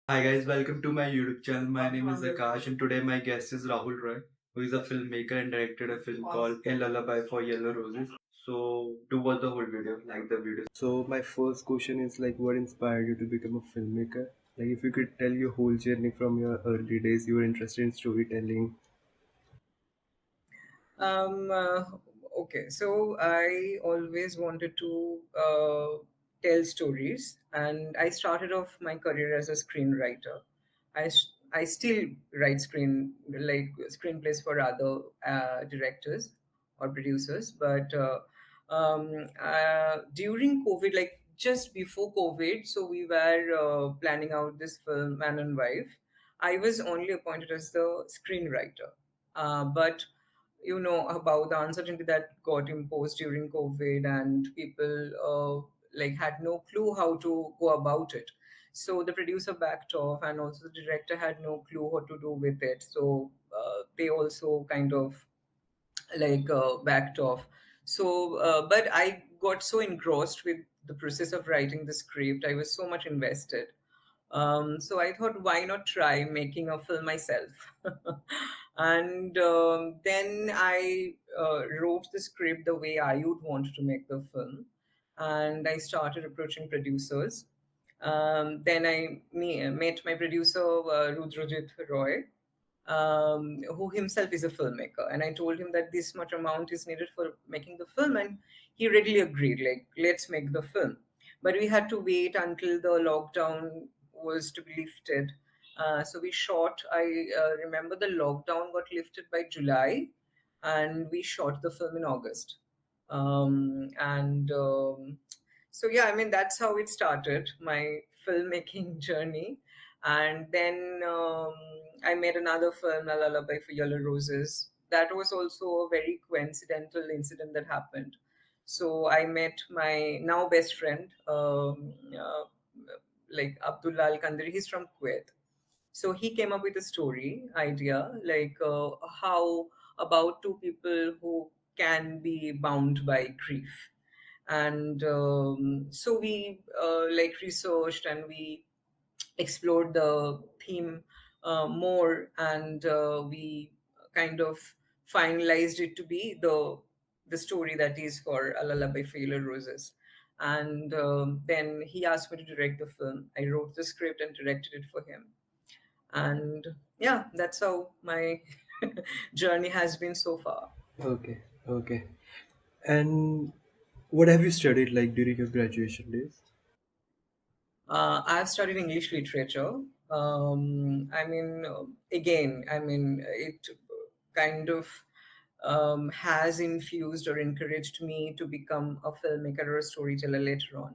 Hi guys, welcome to my YouTube channel. My name is Akash and today my guest is Rahul Roy, who is a filmmaker and directed a film called A Lullaby for Yellow Roses. So do watch the whole video, like the video. So my first question is like what inspired you to become a filmmaker? Like if you could tell your whole journey from your early days, you were interested in storytelling. Um, uh, okay, so I always wanted to tell stories, and I started off my career as a screenwriter. I still write screenplays for other directors or producers, but during COVID, like just before COVID, so we were planning out this film, Man and Wife. I was only appointed as the screenwriter, but about the uncertainty that got imposed during COVID, and people had no clue how to go about it. So the producer backed off, and also the director had no clue what to do with it. So they also kind of backed off. So, but I got so engrossed with the process of writing the script. I was so much invested. So I thought, why not try making a film myself? And then I wrote the script the way I would want to make the film. And I started approaching producers. Then met my producer, Rudrajit Roy, who himself is a filmmaker. And I told him that this much amount is needed for making the film, and he readily agreed, like, let's make the film. But we had to wait until the lockdown was to be lifted. So we shot, I remember the lockdown got lifted by July, and we shot the film in August. And So, yeah, I mean, that's how it started, my filmmaking journey. And then I made another film, A Lullaby for Yellow Roses. That was also a very coincidental incident that happened. So I met my now best friend, like Abdullah Al Kandari. He's from Kuwait. So he came up with a story idea, like how about two people who can be bound by grief. And so we researched, and we explored the theme more, and we kind of finalized it to be the story that is for A Lullaby for Yellow Roses. And then he asked me to direct the film. I wrote the script and directed it for him. And yeah, that's how my journey has been so far. Okay, okay. And what have you studied like during your graduation days? I've studied English literature. Again, it kind of has infused or encouraged me to become a filmmaker or a storyteller later on.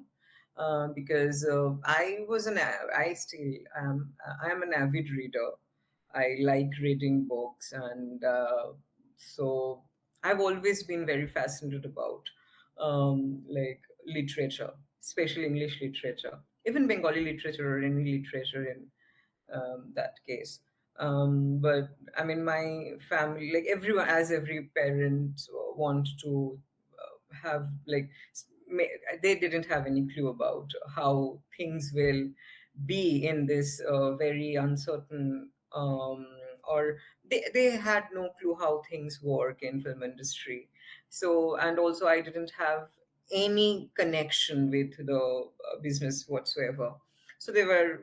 Because I still am, I am an avid reader. I like reading books, and so I've always been very fascinated about literature, especially English literature, even Bengali literature or any literature in that case. But I mean, my family, like everyone, as every parent, want to have they didn't have any clue about how things will be in this very uncertain, or they had no clue how things work in film industry. So, and also I didn't have any connection with the business whatsoever. So they were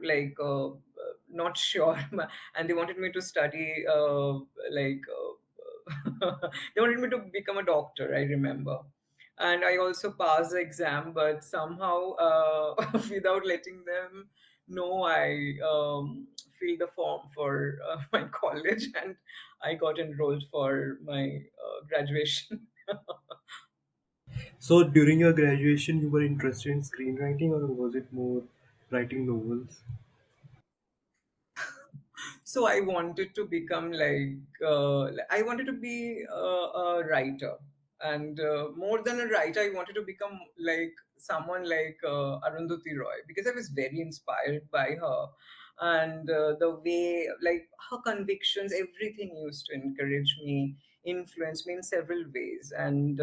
not sure, and they wanted me to study they wanted me to become a doctor, I remember. And I also passed the exam, but somehow, without letting them know, I filled the form for my college, and I got enrolled for my graduation. So during your graduation, you were interested in screenwriting, or was it more writing novels? So I wanted to become I wanted to be a writer, and more than a writer, I wanted to become like someone like Arundhati Roy, because I was very inspired by her. And the way, like, her convictions, everything used to encourage me, influence me in several ways. And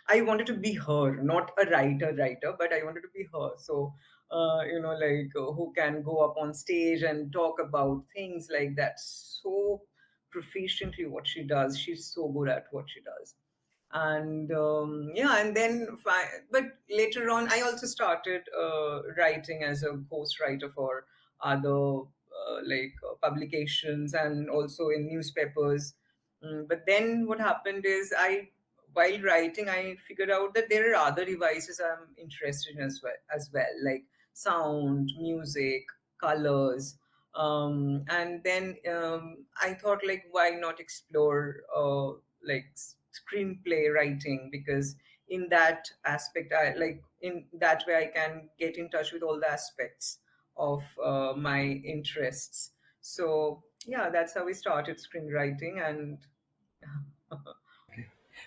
I wanted to be her, not a writer, but I wanted to be her. So who can go up on stage and talk about things like that so proficiently. What she does, she's so good at what she does. And yeah, and then but later on I also started writing as a ghostwriter for other publications and also in newspapers. But then what happened is, while writing, I figured out that there are other devices I'm interested in as well, like sound, music, colors. And then I thought, like, why not explore screenplay writing? Because in that aspect, in that way, I can get in touch with all the aspects of my interests. So yeah, that's how we started screenwriting. And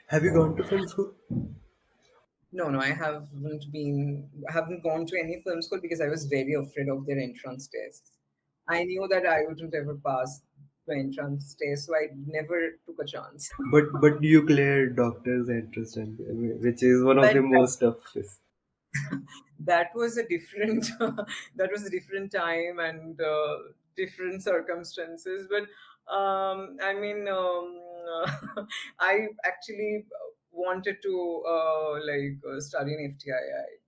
Have you gone to film school? no, no, I haven't gone to any film school because I was very afraid of their entrance tests. I knew that I wouldn't ever pass the entrance test, so I never took a chance. But you cleared doctor's entrance, and which is one of But the most toughest. that was a different that was a different time and different circumstances. But I mean, I actually wanted to study in FTII,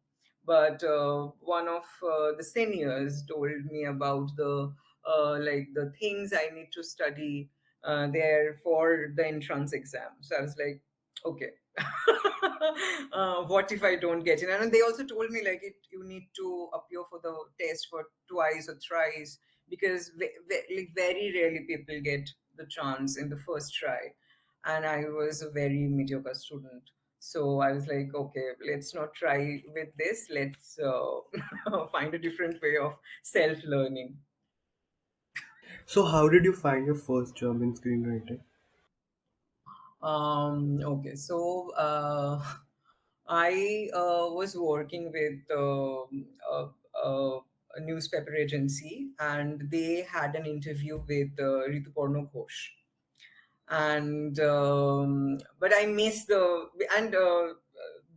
but one of the seniors told me about the things I need to study there for the entrance exam. So I was like, okay. What if I don't get in? And they also told me, like, you need to appear for the test for twice or thrice, because like very rarely people get the chance in the first try. And I was a very mediocre student, so I was like, okay, let's not try with this. Let's find a different way of self learning. So how did you find your first job in screenwriting? Okay, so I was working with a newspaper agency, and they had an interview with Rituparno Ghosh. And but I missed the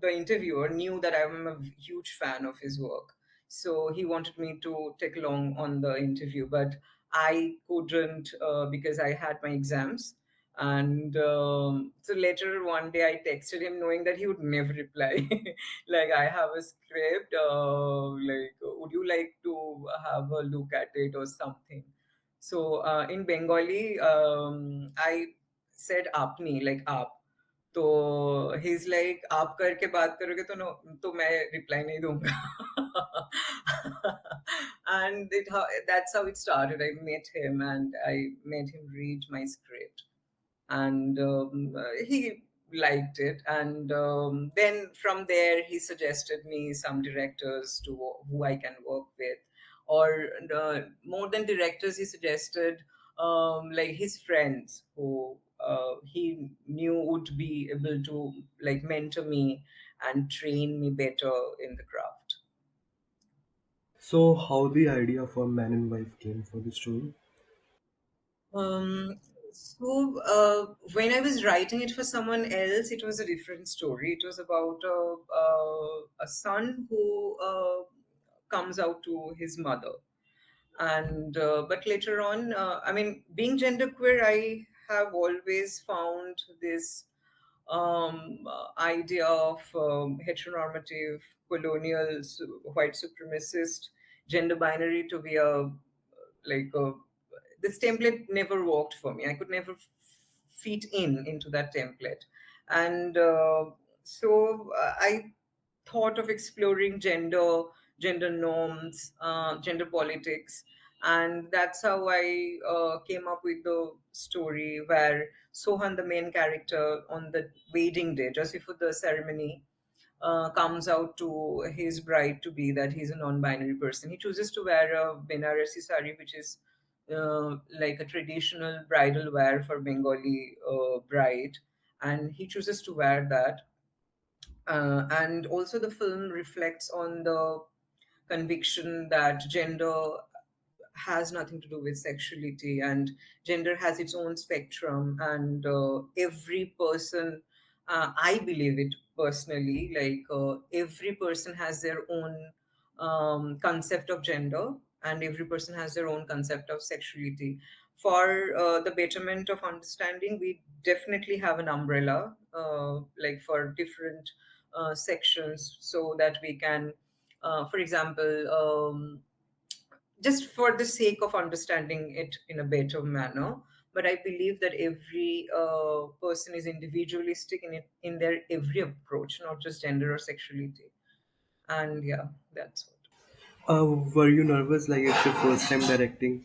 interviewer knew that I'm a huge fan of his work, so he wanted me to take along on the interview, but I couldn't because I had my exams. And so later one day I texted him knowing that he would never reply. Like, I have a script, would you like to have a look at it or something? So in Bengali, I said apni, like aap. तो he's like, आप करके बात करोगे तो no, तो मैं reply नहीं दूंगा. And that's how it started. I met him and I made him read my script, and he liked it. And then from there he suggested me some directors to who I can work with, or more than directors, he suggested like his friends who he knew would be able to like mentor me and train me better in the craft. So how the idea for man and wife came for the story? Um, when I was writing it for someone else, it was a different story. It was about a son who comes out to his mother. And but later on, I mean, being genderqueer, I have always found this idea of heteronormative, colonial, white supremacist gender binary to be a like a this template never worked for me. I could never fit into that template. And I thought of exploring gender norms, gender politics. And that's how I came up with the story where Sohan, the main character, on the wedding day, just before the ceremony, comes out to his bride to be that he's a non-binary person. He chooses to wear a Benarasi sari, which is like a traditional bridal wear for Bengali bride, and he chooses to wear that. And also, the film reflects on the conviction that gender has nothing to do with sexuality, and gender has its own spectrum. And every person, I believe it personally, like every person has their own concept of gender, and every person has their own concept of sexuality. For the betterment of understanding, we definitely have an umbrella, like for different sections, so that we can, for example, just for the sake of understanding it in a better manner. But I believe that every person is individualistic in it, in their every approach, not just gender or sexuality. And yeah, that's what. Were you nervous like it's your first time directing?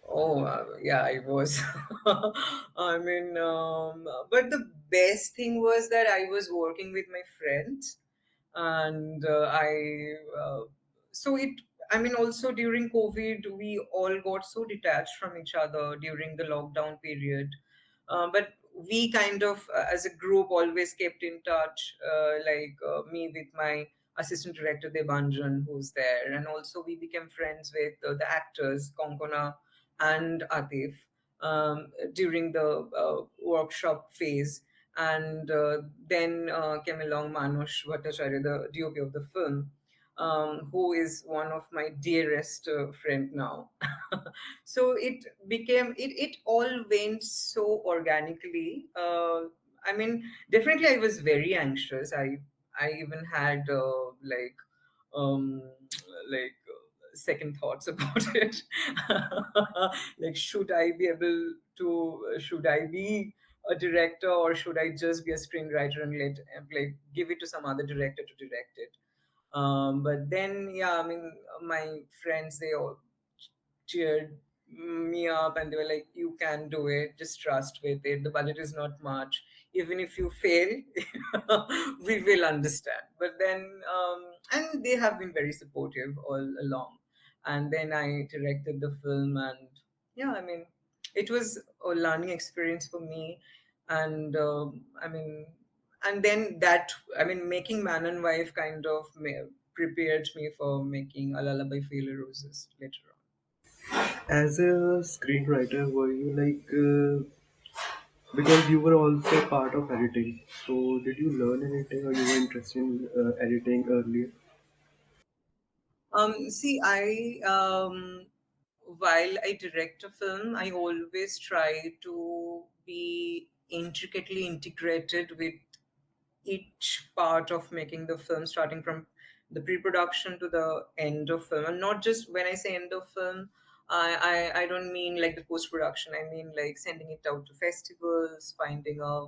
Oh, yeah, I was. But the best thing was that I was working with my friends, and so it. I mean, also during COVID, we all got so detached from each other during the lockdown period. But we kind of, as a group, always kept in touch. Me with my assistant director Debanjan, who's there, and also we became friends with the actors Konkona and Atif during the workshop phase. And then came along Manush Bhattacharya, the DOP of the film, who is one of my dearest friend now. So it all went so organically. I mean, definitely I was very anxious. I even had um second thoughts about it. Like, should I be a director, or should I just be a screenwriter and like give it to some other director to direct it? But then, yeah, I mean, my friends, they all cheered me up, and they were like, "You can do it. Just trust with it. The budget is not much. Even if you fail, we will understand." But then, and they have been very supportive all along. And then I directed the film, and yeah, I mean, it was a learning experience for me. And I mean, and then that, I mean, making Man and Wife kind of prepared me for making A Lullaby Failure Roses later on. As a screenwriter, were you like because you were also part of editing? So did you learn anything, or you were interested in editing earlier? See, while I direct a film, I always try to be intricately integrated with each part of making the film, starting from the pre-production to the end of film. And not just when I say end of film, I don't mean like the post-production. I mean like sending it out to festivals, finding a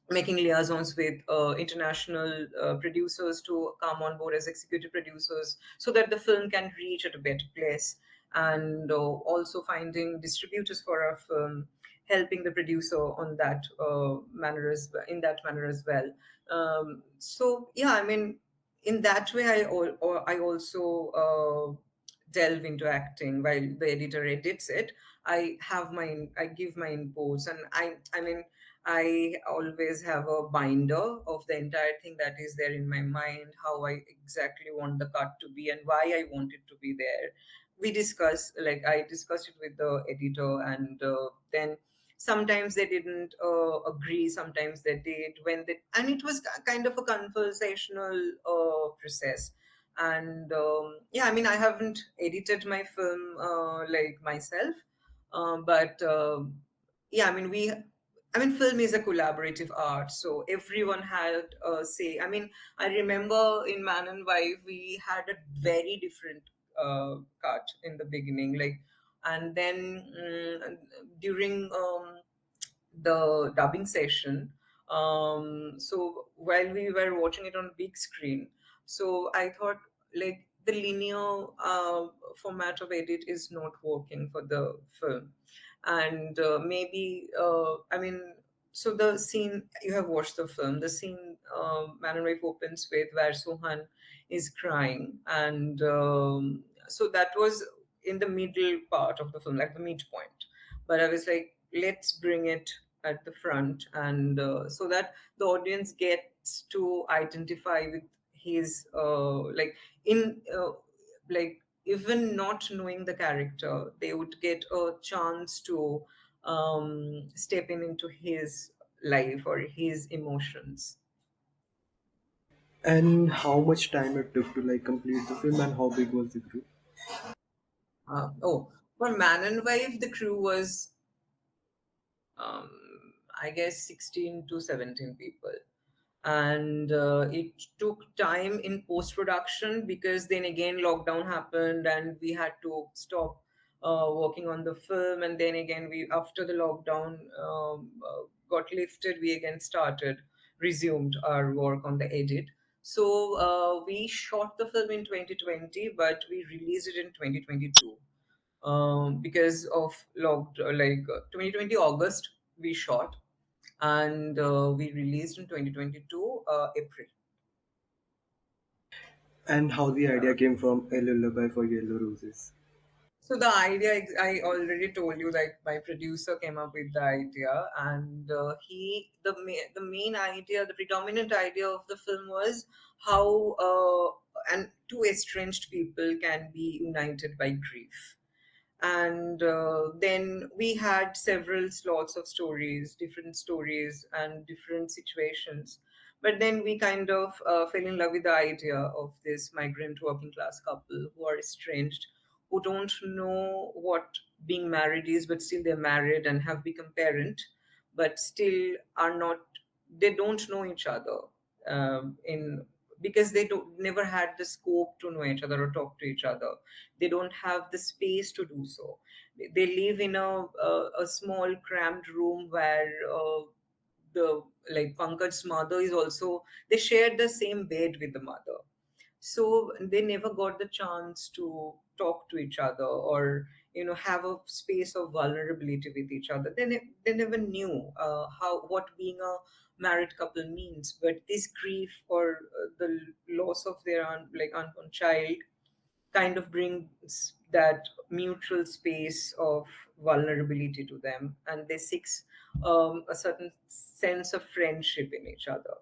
making liaisons with international producers to come on board as executive producers, so that the film can reach at a better place. And also finding distributors for our film, helping the producer on that manner as well, in that manner as well. So yeah, I mean, in that way, I also delve into acting while the editor edits it. I give my inputs, and I mean, I always have a binder of the entire thing that is there in my mind, how I exactly want the cut to be and why I want it to be there. I discussed it with the editor, and then sometimes they didn't agree, sometimes they did. And it was kind of a conversational process. And yeah, I mean, I haven't edited my film like myself, but yeah, I mean, film is a collaborative art, so everyone had a say. I mean, I remember in Man and Wife, we had a very different cut in the beginning, like, and then during the dubbing session, so while we were watching it on big screen, so I thought, like, the linear format of edit is not working for the film. And maybe I mean, so the scene, you have watched the film, the scene Man and Wife opens with, where Sohan is crying, and so that was in the middle part of the film, like the midpoint. But I was like, let's bring it at the front, and so that the audience gets to identify with his in like even not knowing the character, they would get a chance to step in into his life or his emotions. And how much time it took to like complete the film, and how big was the crew? Oh, for Man and Wife, the crew was, um, I guess, 16 to 17 people. And it took time in post production because then again lockdown happened and we had to stop working on the film. And then again, we after the lockdown got lifted, we again started resumed our work on the edit. So we shot the film in 2020, but we released it in 2022 because of 2020 August we shot, and we released in 2022 April. And how the Yeah. idea came from A Lullaby for Yellow Roses? So the idea, I already told you, like my producer came up with the idea, and the main idea, the predominant idea of the film was how and two estranged people can be united by grief. And then we had several slots of stories, different stories and different situations. But then we kind of fell in love with the idea of this migrant working class couple who are estranged, who don't know what being married is, but still they're married and have become parent, but still are not, they don't know each other, in because they don't never had the scope to know each other or talk to each other. They don't have the space to do so. They live in a small cramped room where the like Pankaj's mother is also, they shared the same bed with the mother, so they never got the chance to talk to each other or have a space of vulnerability with each other. They never knew how what being a married couple means. But this grief or the loss of their unborn child kind of brings that mutual space of vulnerability to them, and they seek a certain sense of friendship in each other.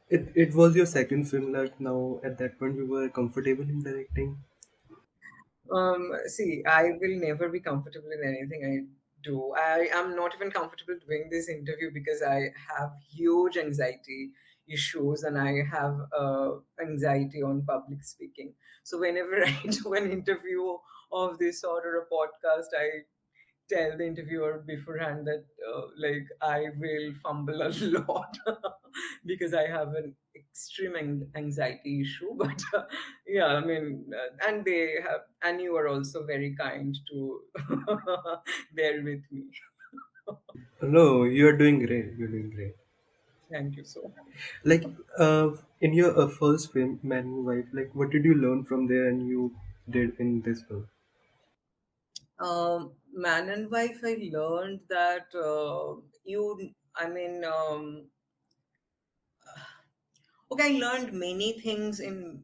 It was your second film. Like now, at that point, you were comfortable in directing. See, I will never be comfortable in anything I do. I am not even comfortable doing this interview because I have huge anxiety issues and I have anxiety on public speaking. So whenever I do an interview of this sort or a podcast, I tell the interviewer beforehand that I will fumble a lot because I have an extreme anxiety issue. But yeah, I mean, and they have, and you are also very kind to bear with me. No, you're doing great. You're doing great. Thank you so much. Like, in your first film, Man and Wife, like, what did you learn from there and you did in this film? Man and Wife, I learned that I mean, okay, I learned many things in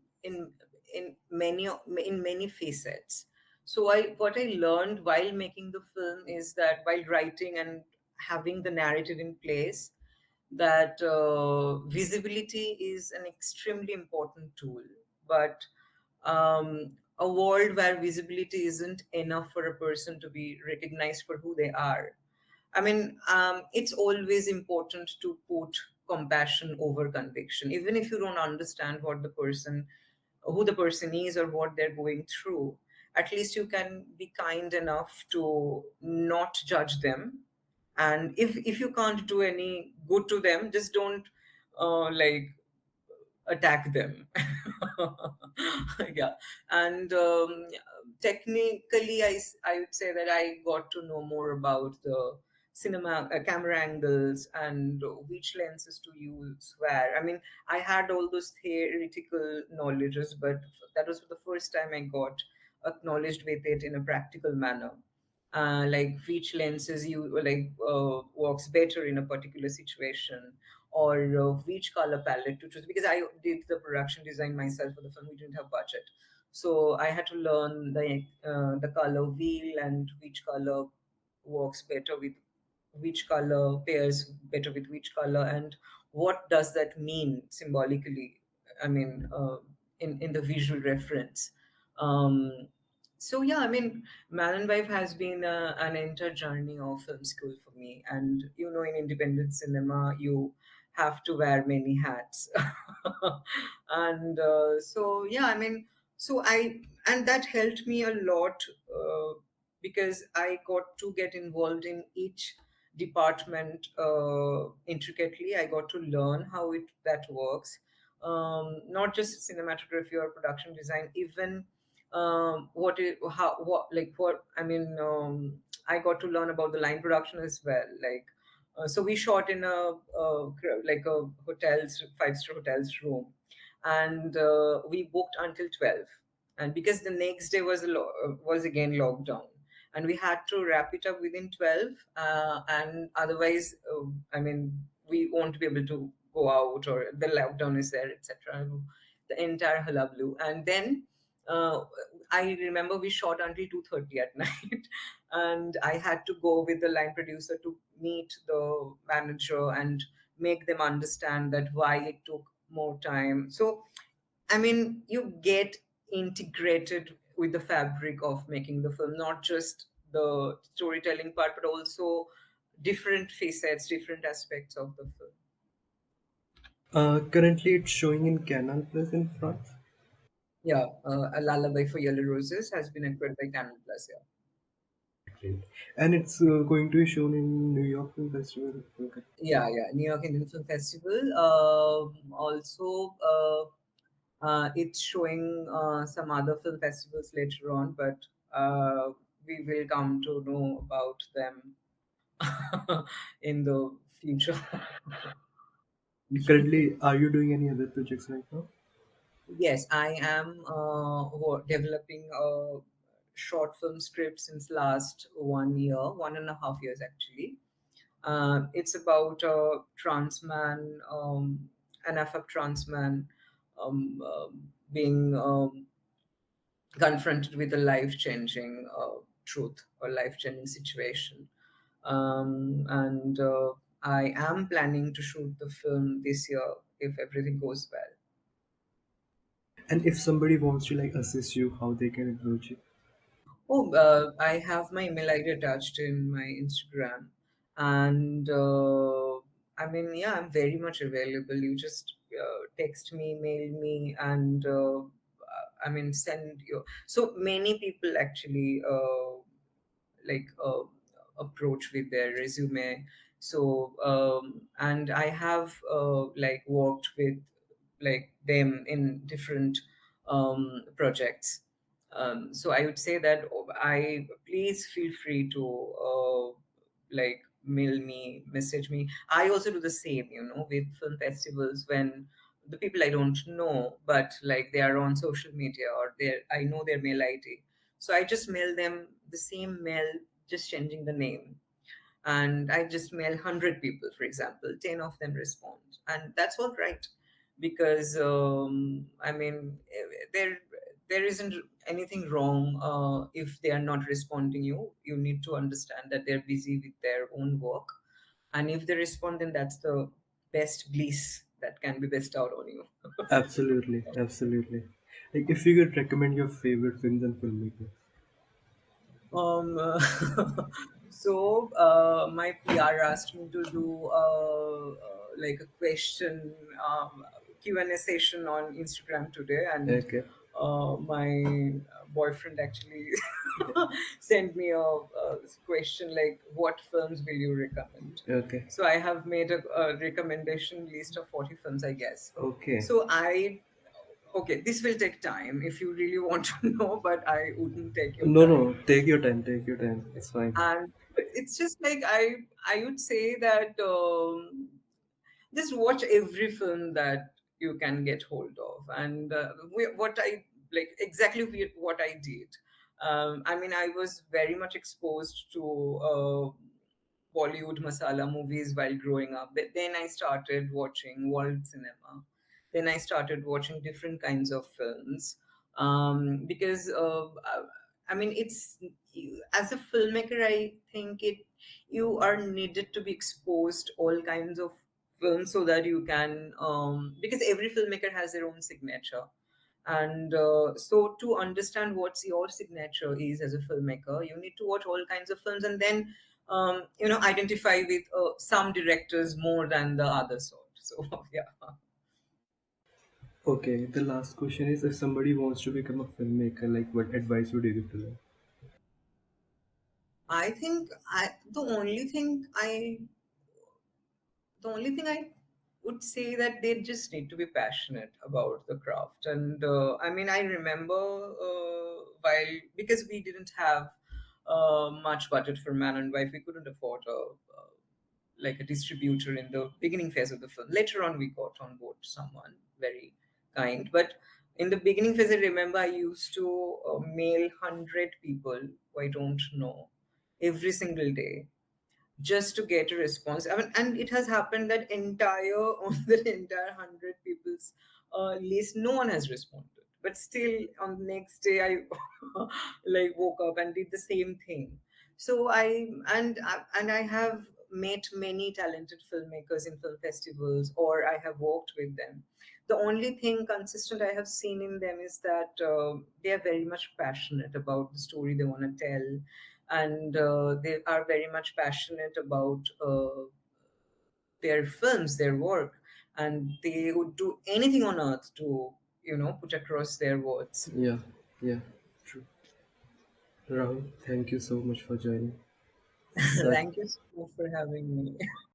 many facets. So I what I learned while making the film is that while writing and having the narrative in place, that visibility is an extremely important tool. But a world where visibility isn't enough for a person to be recognized for who they are. I mean, it's always important to put compassion over conviction, even if you don't understand who the person is, or what they're going through. At least you can be kind enough to not judge them. And if you can't do any good to them, just don't like attack them. Yeah. And technically, I would say that I got to know more about the cinema camera angles and which lenses to use where. I mean, I had all those theoretical knowledges, but that was the first time I got acknowledged with it in a practical manner. Like which lenses you works better in a particular situation, or which color palette to choose, because I did the production design myself for the film. We didn't have budget, so I had to learn the color wheel and which color works better with which color, pairs better with which color, and what does that mean symbolically. I mean, in the visual reference. um, so yeah, I mean, Man and Wife has been an entire journey of film school for me. And in independent cinema, you have to wear many hats. And so yeah, I mean, so I and that helped me a lot, because I got to get involved in each department intricately. I got to learn how it that works, not just cinematography or production design, even what I mean. I got to learn about the line production as well. Like, so we shot in like a hotel's 5-star hotel's room, and we booked until 12, and because the next day was again lockdown, and we had to wrap it up within 12, and otherwise, I mean, we won't be able to go out, or the lockdown is there, etc. The entire hullabaloo. And then uh, I remember we shot until 2:30 at night, and I had to go with the line producer to meet the manager and make them understand that why it took more time. So I mean, you get integrated with the fabric of making the film, not just the storytelling part, but also different facets, different aspects of the film. Currently, it's showing in Canal Plus in France. Yeah, A Lullaby for Yellow Roses has been acquired by Canal Plus. Yeah, Great. And it's going to be shown in New York Film Festival. Okay. yeah. New York Indian Film Festival. Also, it's showing some other film festivals later on, but we will come to know about them in the future. Currently, are you doing any other projects right now? Yes, I am developing a short film script since last 1 year, 1.5 years actually. It's about a trans man, an AFAB trans man, being confronted with a life changing truth or life changing situation. And I am planning to shoot the film this year if everything goes well. And if somebody wants to like assist you, how they can approach you? Oh, I have my email ID attached in my Instagram, and I mean, yeah, I'm very much available. You just text me, mail me, and I mean, send you. So many people actually like approach with their resume. So and I have like worked with like them in different projects. So I would say that I please feel free to like mail me, message me. I also do the same, with film festivals, when the people I don't know, but like they are on social media, or I know their mail ID. So I just mail them the same mail, just changing the name. And I just mail 100 people, for example, 10 of them respond. And that's all right. Because, I mean, there isn't anything wrong if they are not responding you. You need to understand that they're busy with their own work. And if they respond, then that's the best bliss that can be bestowed on you. Absolutely, absolutely. Like if you could recommend your favorite films and filmmakers. Um, uh, my PR asked me to do like a question Q&A session on Instagram today, and Okay, my boyfriend actually sent me a question like, "What films will you recommend?" okay, So I have made a recommendation list of 40 films, I guess. okay. So I Okay, this will take time if you really want to know, but I wouldn't take your No, time. no, take your time, take your time. It's fine. And it's just like I would say that just watch every film that you can get hold of, and what I like exactly what I did. I mean, I was very much exposed to Bollywood masala movies while growing up, but then I started watching world cinema. Then I started watching different kinds of films, because I mean, it's as a filmmaker, I think you are needed to be exposed all kinds of films so that you can, because every filmmaker has their own signature. And so to understand what's your signature is as a filmmaker, you need to watch all kinds of films, and then identify with some directors more than the other sorts. So yeah. Okay, the last question is, if somebody wants to become a filmmaker, like what advice would you give to them? I think the only thing I would say that they just need to be passionate about the craft. And I mean, I remember while because we didn't have much budget for Man and Wife, we couldn't afford like a distributor in the beginning phase of the film. Later on, we got on board someone very kind, but in the beginning phase, I remember I used to mail 100 people who I don't know every single day just to get a response. I mean, and it has happened that entire on the entire 100 people's list, no one has responded. But still, on the next day, I like woke up and did the same thing. So I have met many talented filmmakers in film festivals, or I have worked with them. The only thing consistent I have seen in them is that they are very much passionate about the story they want to tell, and they are very much passionate about their films, their work, and they would do anything on earth to, put across their words. Yeah, yeah, true. Rahul, thank you so much for joining. Such Thank you so much for having me.